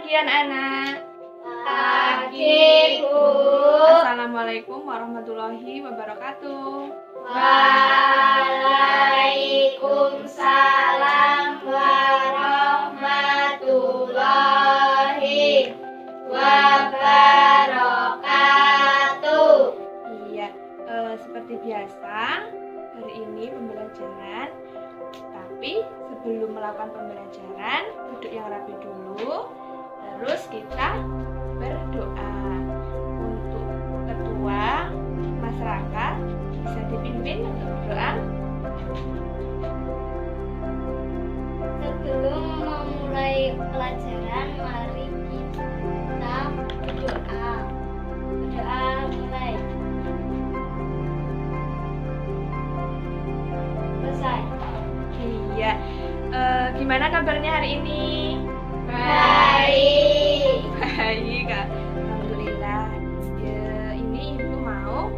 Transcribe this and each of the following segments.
pagi anak-anak. Pagi, Bu. Assalamualaikum warahmatullahi wabarakatuh. Waalaikumsalam warahmatullahi wabarakatuh. Iya, seperti biasa hari ini pembelajaran. Tapi sebelum melakukan pembelajaran, duduk yang rapi dulu. Terus kita berdoa. Untuk ketua masyarakat bisa dipimpin untuk berdoa. Sebelum memulai pelajaran, mari kita berdoa. Berdoa mulai. Selesai. Iya, gimana kabarnya hari ini? Baik. Baik, Kak. Alhamdulillah. Ya, ini Ibu mau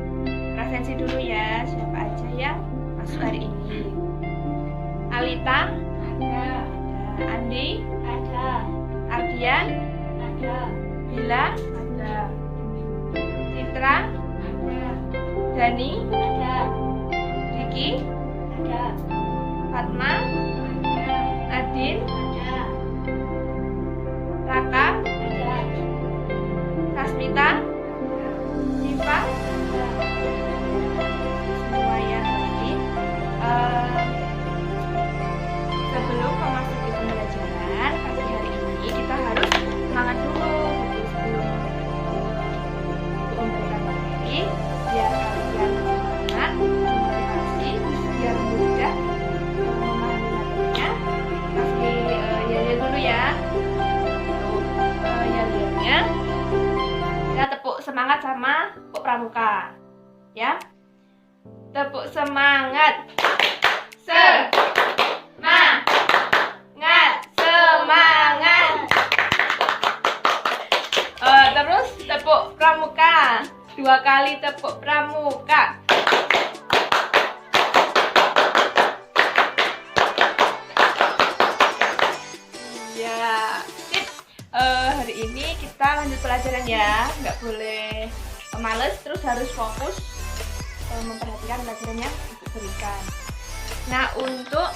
presensi dulu ya, siapa aja yang masuk hari ini. Alita, Ada. Andi, Ada. Ardian, Ada. Bila, Ada. Citra, Ada. Dani, Ada. Riki, Ada. Fatma, Ada. Adin, Ada. Raka, Ada. Sasmita, Siva, semua ya. Jadi sebelum memasuki pembelajaran pagi hari ini kita harus semangat dulu gitu, sebelum memberikan materi biar kalian semangat, motivasi, biar mudah memahami materinya. Kasih yel-yel dulu ya. Untuk yel-yelnya kita tepuk semangat sama Pok Pramuka ya. Tepuk semangat. Semangat. Terus tepuk pramuka. 2 kali tepuk pramuka. Ya, sip. Hari ini kita lanjut pelajaran ya. Nggak boleh males, terus harus fokus memperhatikan pelajaran yang Ibu berikan. Nah, untuk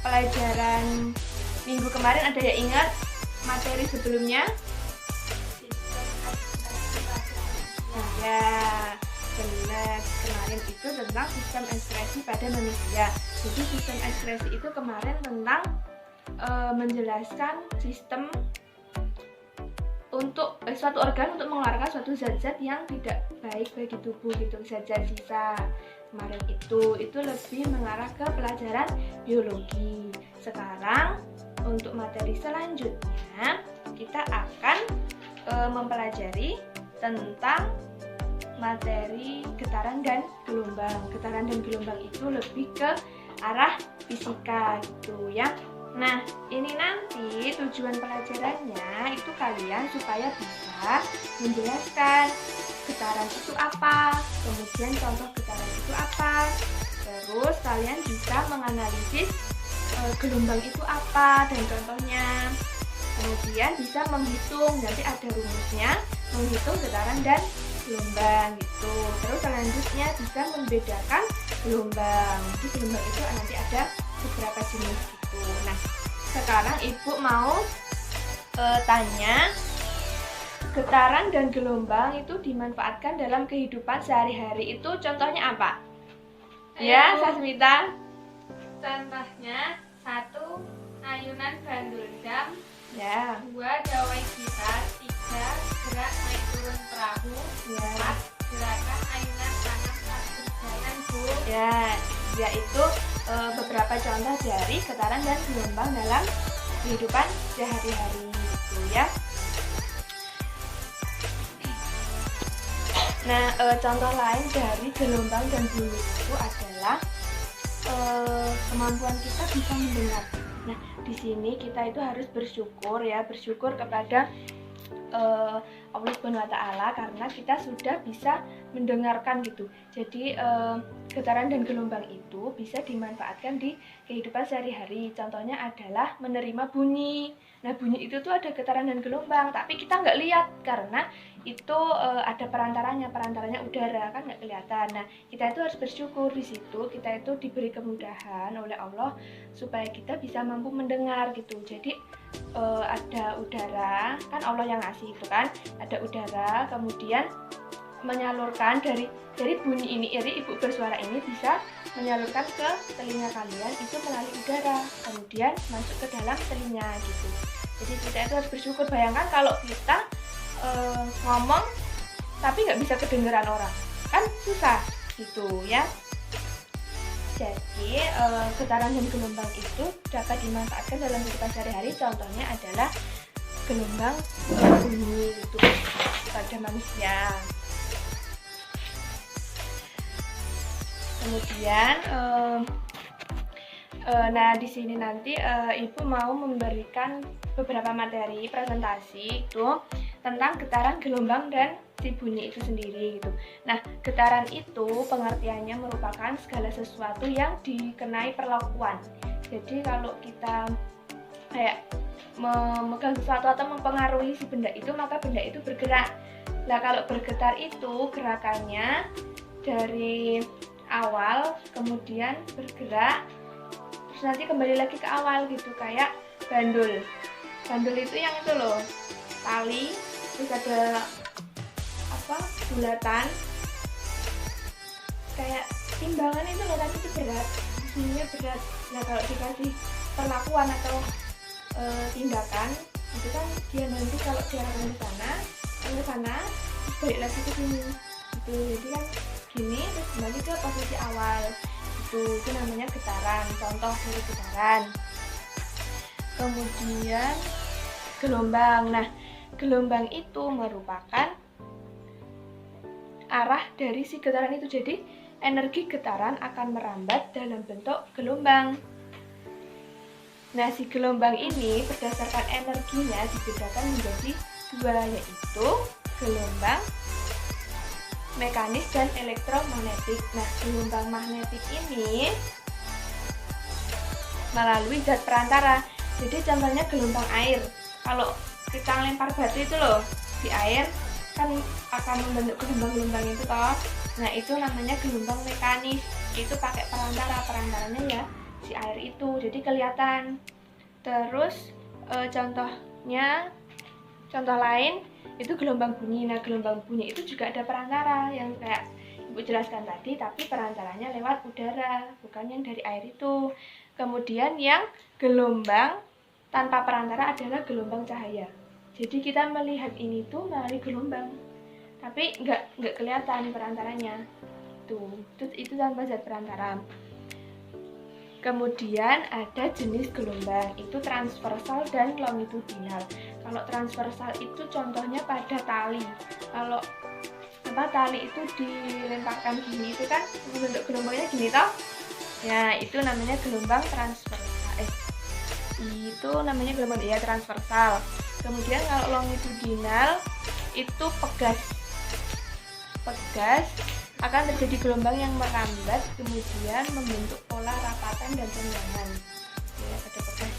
pelajaran minggu kemarin ada yang ingat materi sebelumnya? Ya, benar. Kemarin itu tentang sistem ekspresi pada manusia. Jadi sistem ekspresi itu kemarin tentang menjelaskan sistem untuk suatu organ untuk mengeluarkan suatu zat-zat yang tidak baik bagi tubuh gitu, zat-zat sisa. Kemarin itu lebih mengarah ke pelajaran biologi. Sekarang untuk materi selanjutnya kita akan mempelajari tentang materi getaran dan gelombang. Getaran dan gelombang itu lebih ke arah fisika gitu ya. Nah, ini nanti tujuan pelajarannya itu kalian supaya bisa menjelaskan getaran itu apa, kemudian contoh getaran itu apa, terus kalian bisa menganalisis gelombang itu apa dan contohnya, kemudian bisa menghitung, nanti ada rumusnya, menghitung getaran dan gelombang gitu. Terus selanjutnya bisa membedakan gelombang. Di gelombang itu nanti ada beberapa jenis gitu. Nah, sekarang Ibu mau tanya, getaran dan gelombang itu dimanfaatkan dalam kehidupan sehari-hari itu contohnya apa? Ya, Sasmita. Contohnya 1. Ayunan bandul dam. Ya. 2. Gawai gitar. 3. Gerak naik turun perahu. Ya. 4. Gerakan ayunan tangan saat berjalan, Bu. Ya, yaitu beberapa contoh dari getaran dan gelombang dalam kehidupan sehari-hari gitu ya. Nah, contoh lain dari gelombang dan bunyi itu adalah kemampuan kita bisa mendengar. Nah, di sini kita itu harus bersyukur ya, bersyukur kepada Allah Subhanahu wa Ta'ala, karena kita sudah bisa mendengarkan gitu. Jadi getaran dan gelombang itu bisa dimanfaatkan di kehidupan sehari-hari. Contohnya adalah menerima bunyi. Nah, bunyi itu tuh ada getaran dan gelombang, tapi kita nggak lihat karena itu ada perantaranya udara, kan nggak kelihatan. Nah, kita itu harus bersyukur di situ, kita itu diberi kemudahan oleh Allah supaya kita bisa mampu mendengar gitu. Jadi ada udara, kan Allah yang ngasih itu kan, ada udara, kemudian menyalurkan dari bunyi ini, jadi ibu bersuara ini bisa menyalurkan ke telinga kalian itu melalui udara, kemudian masuk ke dalam telinga gitu. Jadi kita itu harus bersyukur. Bayangkan kalau kita ngomong tapi nggak bisa kedengeran orang, kan susah gitu ya. Jadi getaran dan gelombang itu dapat dimanfaatkan dalam kehidupan sehari-hari. Contohnya adalah gelombang bunyi itu pada manusia. Kemudian nah di sini nanti ibu mau memberikan beberapa materi presentasi itu tentang getaran, gelombang, dan si bunyi itu sendiri gitu. Nah, getaran itu pengertiannya merupakan segala sesuatu yang dikenai perlakuan. Jadi kalau kita kayak memegang sesuatu atau mempengaruhi si benda itu, maka benda itu bergerak. Nah, kalau bergetar itu gerakannya dari awal kemudian bergerak terus nanti kembali lagi ke awal gitu, kayak bandul. Bandul itu yang itu loh, tali, terus ada bulatan kayak timbangan itu loh, tapi itu berat, ininya berat. Nah, kalau dikasih perlakuan atau tindakan itu kan dia nanti kalau diarahkan ke sana terus balik lagi ke sini gitu. Jadi kan gini terus kembali ke posisi awal itu namanya getaran, contoh dari getaran. Kemudian gelombang. Nah, gelombang itu merupakan arah dari si getaran itu. Jadi energi getaran akan merambat dalam bentuk gelombang. Nah, si gelombang ini berdasarkan energinya dibedakan menjadi dua, yaitu gelombang mekanis dan elektromagnetik. Nah, gelombang magnetik ini melalui zat perantara. Jadi contohnya gelombang air. Kalau kita lempar batu itu loh di air, kan akan membentuk gelombang-gelombang itu toh. Nah, itu namanya gelombang mekanis. Itu pakai perantaranya ya si air itu, jadi kelihatan. Terus contoh lain itu gelombang bunyi. Nah, gelombang bunyi itu juga ada perantara yang kayak ibu jelaskan tadi, tapi perantaranya lewat udara, bukan yang dari air itu. Kemudian yang gelombang tanpa perantara adalah gelombang cahaya. Jadi kita melihat ini tuh melalui gelombang, tapi nggak kelihatan perantaranya. Itu tanpa zat perantara. Kemudian ada jenis gelombang, itu transversal dan longitudinal. Kalau transversal itu contohnya pada tali. Kalau tali itu dilemparkan gini, itu kan bentuk gelombangnya gini toh. Ya, itu namanya gelombang transversal. Itu namanya gelombang transversal. Kemudian kalau longitudinal itu pegas akan terjadi gelombang yang merambat kemudian membentuk pola rapatan dan renggangan ya, pada pegas.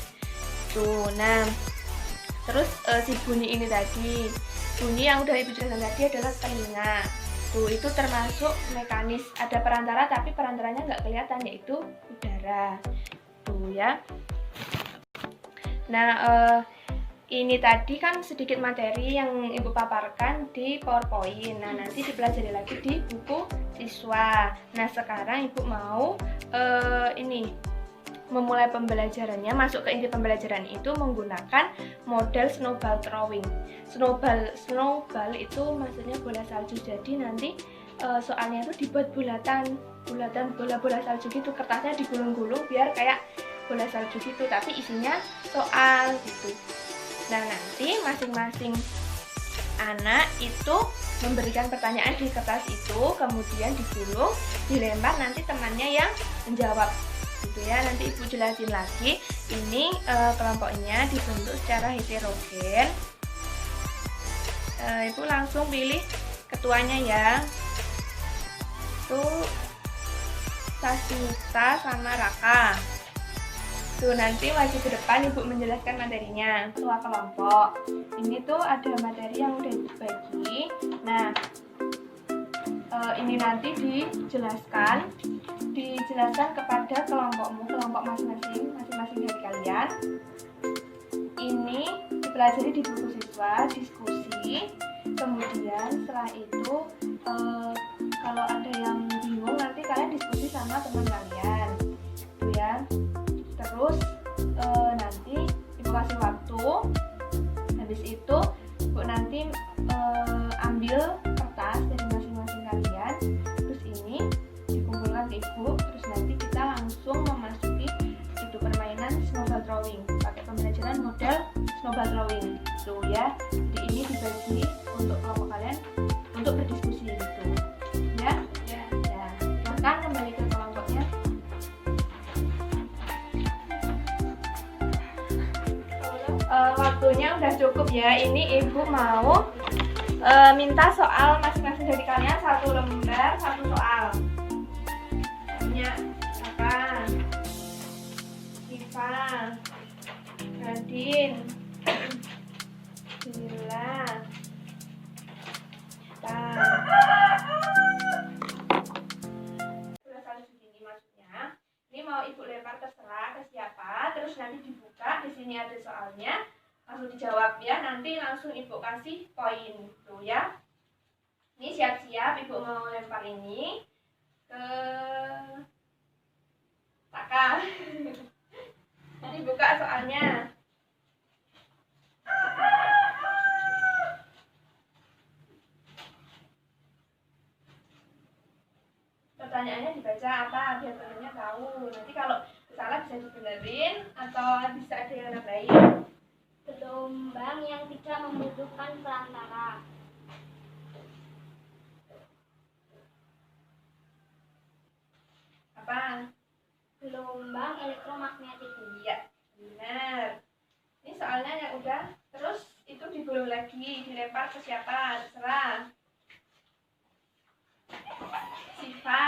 Nah, terus si bunyi ini tadi, bunyi yang udah ibu jelaskan tadi adalah telinga. Itu termasuk mekanis, ada perantara tapi perantaranya nggak kelihatan, yaitu udara ya. Nah, ini tadi kan sedikit materi yang ibu paparkan di PowerPoint. Nah, nanti dipelajari lagi di buku siswa. Nah, sekarang ibu mau memulai pembelajarannya, masuk ke inti pembelajaran itu menggunakan model snowball throwing. Snowball itu maksudnya bola salju. Jadi nanti soalnya itu dibuat bulatan bola-bola salju gitu, kertasnya digulung-gulung biar kayak bola salju gitu, tapi isinya soal gitu. Nah, nanti masing-masing anak itu memberikan pertanyaan di kertas itu, kemudian digulung, dilempar, nanti temannya yang menjawab gitu ya. Nanti ibu jelasin lagi. Ini kelompoknya dibentuk secara heterogen. Ibu langsung pilih ketuanya ya. Tuh Sasmita sama Raka. Tuh nanti maju ke depan Ibu menjelaskan materinya. Ketua kelompok. Ini tuh ada materi yang udah dibagi. Nah, ini nanti dijelaskan kepada kelompokmu, kelompok masing-masing dari kalian. Ini dipelajari di buku siswa, diskusi. Kemudian setelah itu kalau ada yang bingung nanti kalian diskusi sama teman kalian, gitu ya. Terus nanti Ibu kasih waktu. Habis itu Ibu nanti ambil kertas dari masing-masing kalian. Terus ini dikumpulkan ke Ibu. Terus nanti kita langsung memasuki itu permainan snowball throwing. Pakai pembelajaran model snowball throwing, gitu ya. Jadi ini dibagi untuk kelompok kalian untuk berdiskusi gitu. Ya. Silahkan kembali ke kelompoknya. Waktunya udah cukup ya. Ini Ibu mau minta soal masing-masing dari kalian, 1 lembar 1 soal. Punya apa? Siva, Nadine, Bila, segini maksudnya. Ini mau Ibu lempar terserah ke siapa, terus nanti dibuka, di sini ada soalnya, langsung dijawab ya, nanti langsung Ibu kasih poin tuh ya. Ini siap-siap Ibu mau lempar ini ke Taka. Dibuka soalnya. Pertanyaannya dibaca apa biar temennya tahu. Nanti kalau salah bisa dibenerin atau bisa ada yang nambahin. Gelombang yang tidak membutuhkan perantara. Apa? Gelombang elektromagnetik. Iya, benar. Ini soalnya yang udah. Terus itu digulung lagi, dilempar ke siapa? Terserah. Siva.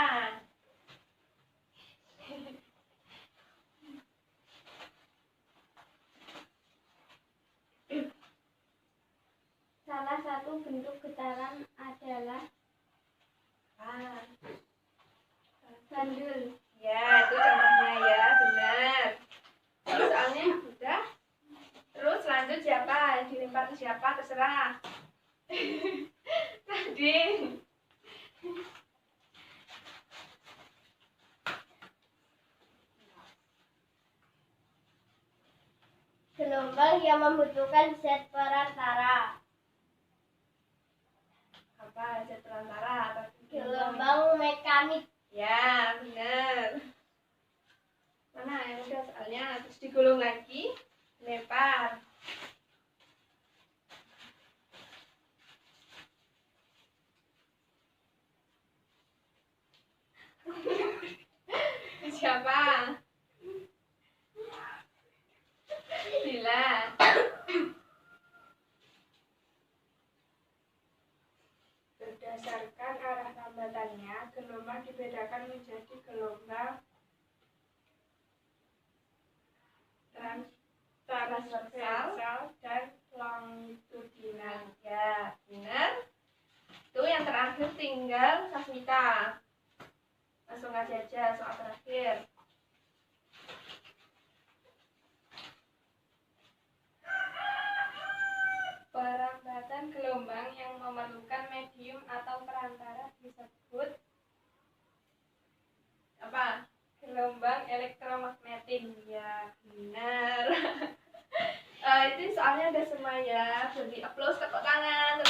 Salah satu bentuk getaran adalah gandul. Ya, itu contohnya ya, benar. Terus soalnya udah. Terus lanjut siapa? Dilempar ke siapa? Terserah. Nadine. Gelombang yang membutuhkan zat perantara. Apa? Zat perantara? Apa? Gelombang mekanik. Ya, benar. Mana yang udah soalnya? Terus digulung lagi, lempar. Siapa? Bila. Berdasarkan arah hambatannya, gelombang dibedakan menjadi gelombang transversal dan longitudinal. Ya, benar. Itu yang terakhir tinggal Sasmita. Langsung aja soal terakhir. Perambatan gelombang yang memerlukan medium atau perantara disebut apa? Gelombang elektromagnetik. Ya, benar. Itu soalnya udah semua ya. Beri applause, tepuk tangan,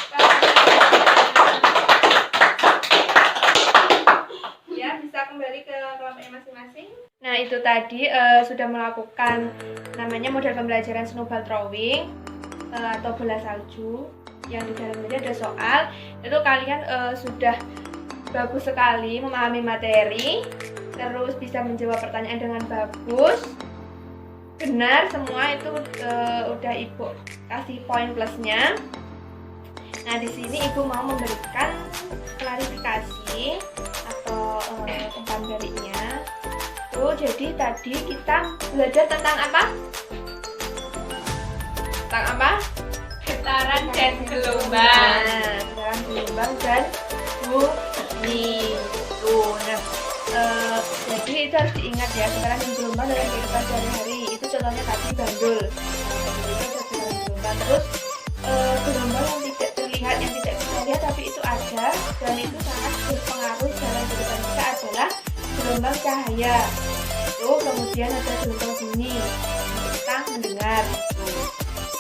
Ya, bisa kembali ke kelompoknya masing-masing. Nah, itu tadi sudah melakukan namanya model pembelajaran snowball throwing atau bola salju, yang di dalamnya ada soal. Itu kalian sudah bagus sekali memahami materi, terus bisa menjawab pertanyaan dengan bagus, benar semua. Itu udah Ibu kasih poin plusnya. Nah, di sini Ibu mau memberikan klarifikasi atau umpan baliknya. Tuh, jadi tadi kita belajar tentang apa? Tentang apa? Getaran dan gelombang. Nah, getaran gelombang dan bunyi. Tuh, nah, jadi itu harus diingat ya, getaran dan gelombang dalam kehidupan sehari-hari. Itu contohnya tadi bandul. Itu ada getaran gelombang. Terus gelombang yang tidak terlihat, yang tidak bisa lihat, tapi itu ada dan itu sangat berpengaruh dalam kehidupan kita adalah gelombang cahaya. Itu kemudian ada gelombang bunyi untuk kita mendengar.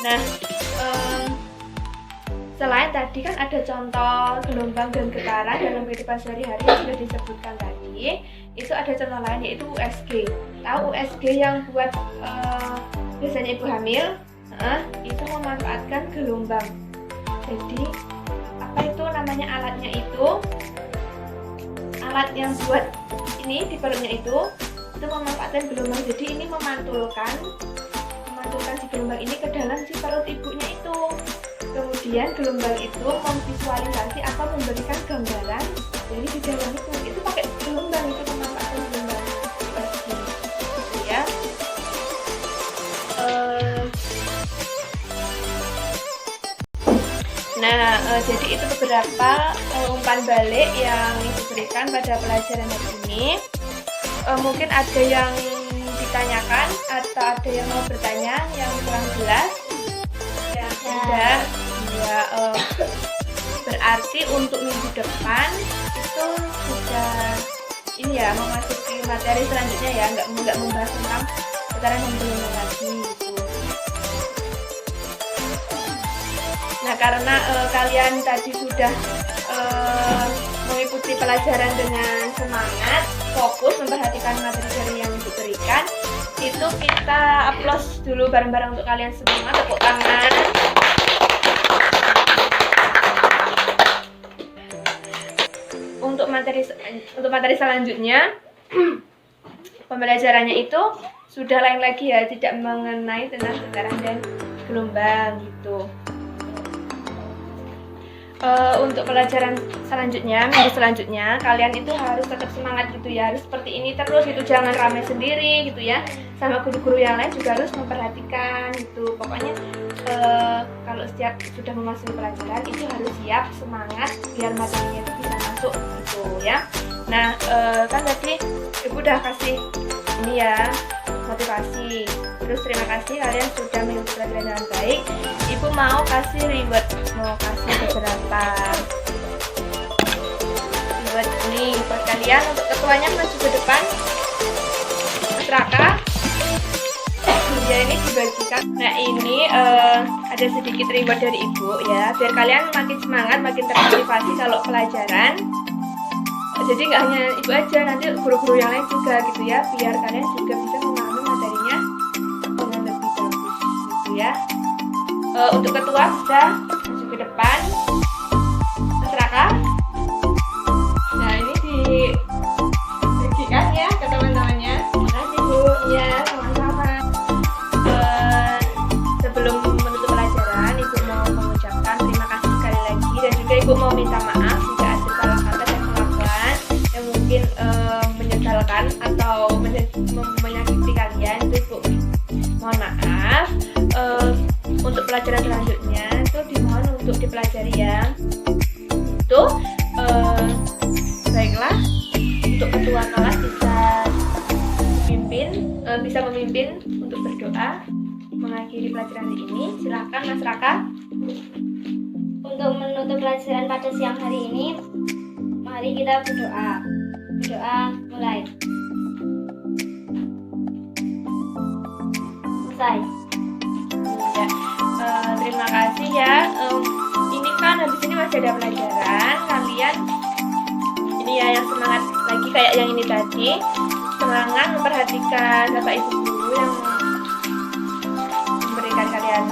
Nah, selain tadi kan ada contoh gelombang dan getaran dalam kehidupan sehari-hari yang sudah disebutkan tadi, itu ada contoh lain yaitu USG. Tahu USG yang buat biasanya ibu hamil? Itu memanfaatkan gelombang. Jadi apa itu namanya alatnya itu? Alat yang buat ini di perutnya itu memanfaatkan gelombang. Jadi ini memantulkan si gelombang ini ke dalam si perut ibunya itu. Kemudian gelombang itu memvisualisasi atau memberikan gambaran dari di dalam itu pakai gelombang, itu memanfaatkan gelombang gitu ya. Nah, jadi itu beberapa umpan balik yang diberikan pada pelajaran hari ini. Mungkin ada yang ditanyakan atau ada yang mau bertanya yang kurang jelas? Tidak. Ya, berarti untuk minggu depan itu sudah ini ya, memasuki materi selanjutnya ya, nggak membahas tentang getaran dan gelombang lagi gitu. Nah, karena kalian tadi sudah mengikuti pelajaran dengan semangat, fokus memperhatikan materi yang diberikan, itu kita applause dulu bareng-bareng untuk kalian semua, tepuk tangan. Untuk materi selanjutnya pembelajarannya itu sudah lain lagi ya, tidak mengenai tentang getaran dan gelombang gitu. Untuk pelajaran selanjutnya, minggu selanjutnya, kalian itu harus tetap semangat gitu ya, harus seperti ini terus gitu, jangan rame sendiri gitu ya, sama guru-guru yang lain juga harus memperhatikan gitu. Pokoknya kalau setiap sudah memasuki pelajaran itu harus siap, semangat biar materinya itu bisa masuk gitu ya. Nah, kan tadi Ibu udah kasih ini ya, motivasi. Terus terima kasih kalian sudah mengikuti pelajaran dengan baik. Ibu mau kasih reward, mau kasih beberapa reward nih buat kalian. Untuk ketuanya maju ke depan, Mas Raka. Ya, ini dibagikan. Nah, ini ada sedikit reward dari Ibu ya, biar kalian makin semangat, makin termotivasi kalau pelajaran. Jadi nggak hanya Ibu aja, nanti guru-guru yang lain juga gitu ya, biar kalian juga bisa memahami materinya dengan lebih bagus gitu ya. Untuk ketua bisa maju ke depan, Mas Raka. Nah, ini dibagikan ya ke teman-temannya. Terima kasih Bu. Ya, sama-sama. Sebelum menutup pelajaran, Ibu mau mengucapkan terima kasih sekali lagi, dan juga Ibu mau minta maaf jika ada salah kata dan kelakuan yang mungkin menyesalkan atau menyakiti kalian. Itu Ibu mohon maaf. Untuk pelajaran selanjutnya itu dimohon untuk dipelajari ya. Itu baiklah, untuk ketua kelas bisa memimpin untuk berdoa mengakhiri pelajaran ini. Silakan Mas Raka. Untuk menutup pelajaran pada siang hari ini, mari kita berdoa. Berdoa mulai. Selesai. Ya, terima kasih ya. Ini kan habis ini masih ada pelajaran. Kalian ini ya yang semangat lagi kayak yang ini tadi. Semangat memperhatikan Bapak Ibu guru yang memberikan kalian